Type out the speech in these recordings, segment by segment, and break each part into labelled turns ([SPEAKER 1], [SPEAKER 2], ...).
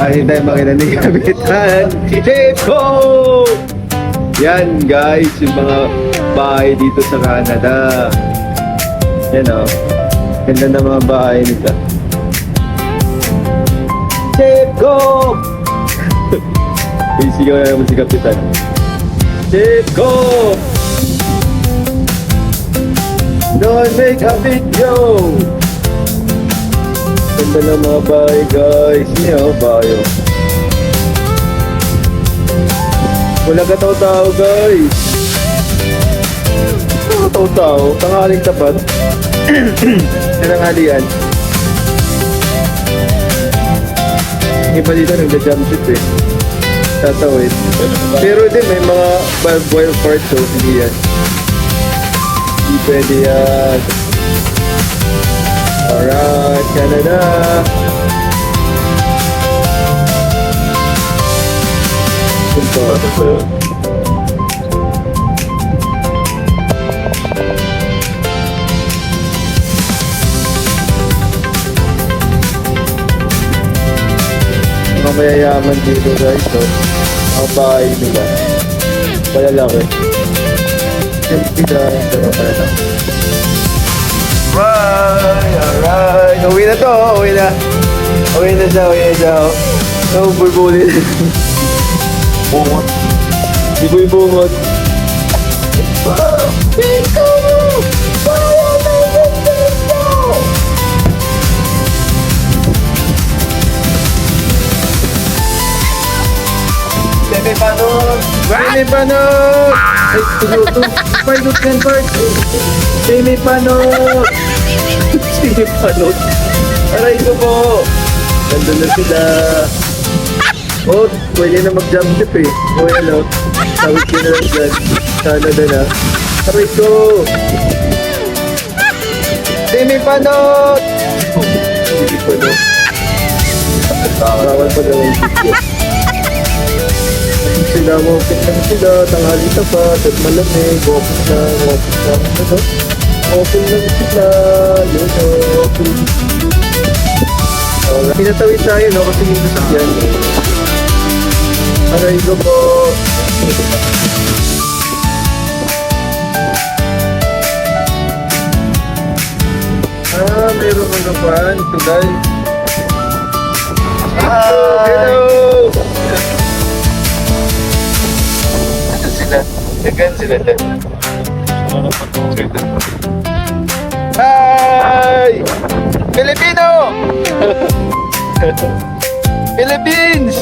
[SPEAKER 1] Ay, tayo makita ni Kapitan Chico! Yan guys, yung mga bahay dito sa Canada. Yan o. Ganda ng mga bahay nito. Chico! Isigaw na naman si Kapitan. Chico! Don't make a video! Ganda ng mga bahay guys. Hindi o, bahay o. Wala ka tao-tao guys. Wala ka tao-tao. Tanghaling tapat. Tanghalian. Iba dito nagda-jump shoot eh. Tatawid. Pero din may mga barbed wire parts so hindi yan. Hindi pwede yan. Alright, Canada. Ito. Mga mayayaman dito guys, so ang bahay nila malalaki. Siyempre na ito pala. Alright, uwi na to, uwi na siya. No, bulbulin. Bungot. Di ko yung bungot. Pico! Bawa na yung Pico! Bebe Panos! Bebe Panos! Ay, pilot yan, Bart! Bebe Panos! Bebe Panos! Aray ko po! Nandun na sila! Oh, pwede na mag-jump trip eh. O yan o. Tawid ko na lang dyan. Canada na. Aray ko! Bebe Panos! Bebe Panos! Bawal pa daw yung video. Sila mo, kitang sila, tanghali tapat at malamig, open lang, ano? Open lang sila, yun o, open. Alright, pinatawid tayo no, kasi yung sasakyan. Aray ko po. Mayroon kang kapan, ito guys. Hello! Dagan sila dyan. Hi! Filipino! Philippines!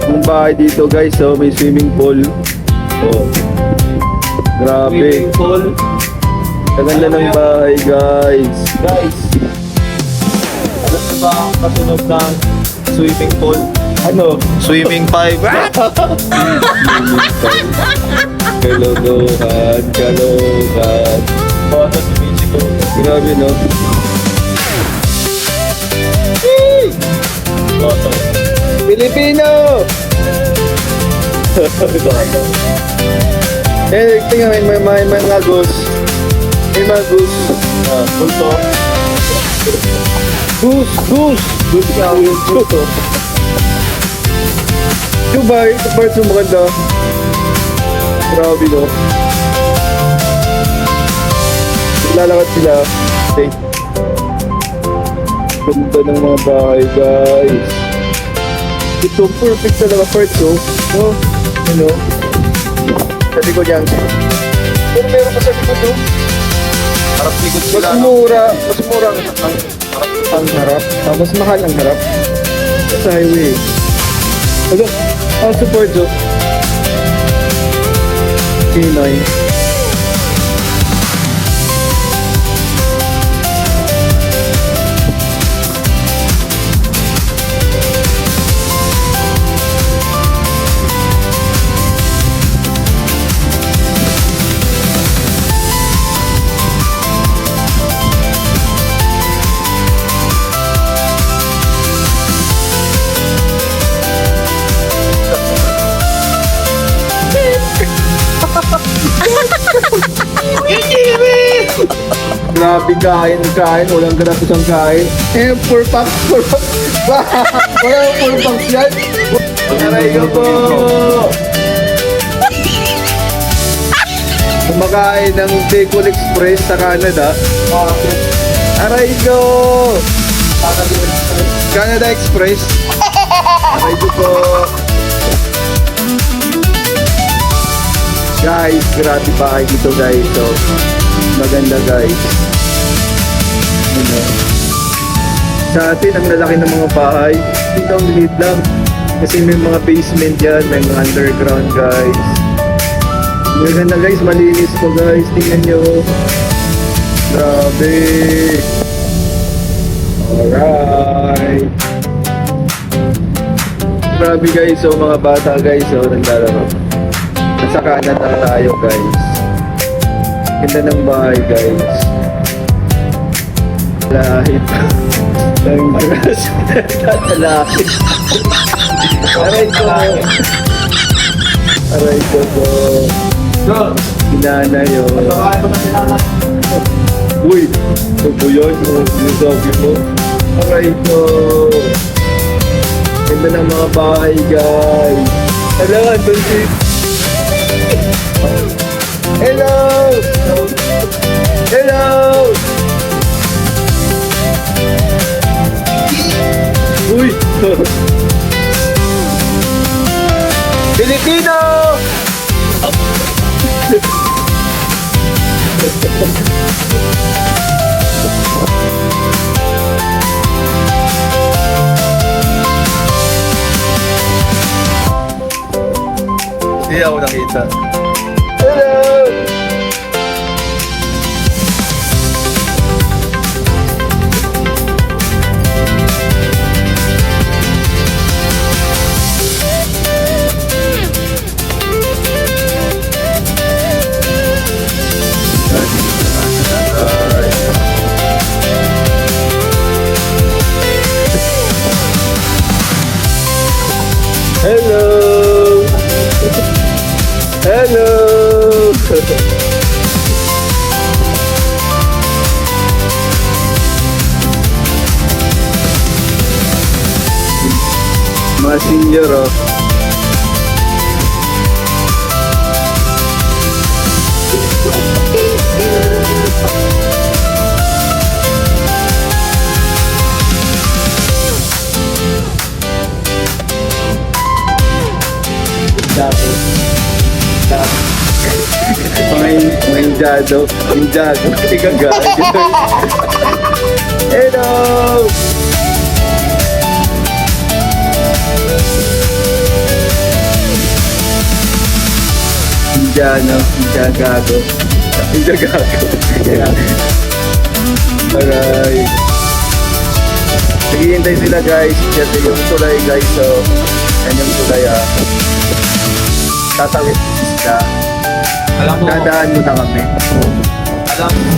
[SPEAKER 1] Yung bahay dito guys, so may swimming pool. Oh. Grabe. Swimming pool. Kaganda ng bahay guys. Guys, alam mo ba ang kasunog ng swimming pool? Ano? Swimming pipe. Kalokohan. Bata si Mexico. Grabe no? Bata. Filipino! Tingnan may mga goose. May mga goose. Pulto. Goose ka. Goose. Dubai, ito parts yung maganda. Grabe no. Lalakad sila. Okay. Ganda ng mga bahay guys. Ito perfect talaga parts oh. No? Ano? Sa likod yan. Pero meron pa sa likod oh. Harap likod sila. Mas mura ang harap. Mas mahal ang harap. Sa highway. Ano? Ang support oh. Pinoy. Grabe kain. Walang gratis ang kain. Eh, 4 packs. Walang 4 packs yan. Aray ko po. Kumakain ng Bicol Express sa Canada. Aray ko. Canada Express. Aray ko po. Guys, grabe bahay dito guys. So, maganda guys. Ano? Sa atin, ang lalaki ng mga bahay. Dito ang liit lang. Kasi may mga basement yan, may mga underground guys. Maganda guys, malinis po guys. Tingnan nyo. Grabe. Alright. Grabe guys, so mga bata guys, so naglalaro. Nasa kanan na tayo guys. Ganda ng bahay guys. Lahit. Ang maras. Lahit. Aray ko. Aray ko po. Hinana yun. Uy! Ito po yun. Yung sabi mo. Aray ko. Ganda ng mga bahay guys. Alam, Dolphin. Hello! Hello! Uy! Pilipino! Hindi ako nakita. Hello! Hello! Hello! Mga senior, oh. Mga Indiado. Igagay. Hello! Indiano. Indagago. Alright. Naghihintay sila guys. Kasi yung tulay guys. So, yan yung tulay tatawid sila.
[SPEAKER 2] Alam mo,
[SPEAKER 1] Dadaan muna kami.
[SPEAKER 2] alam mo,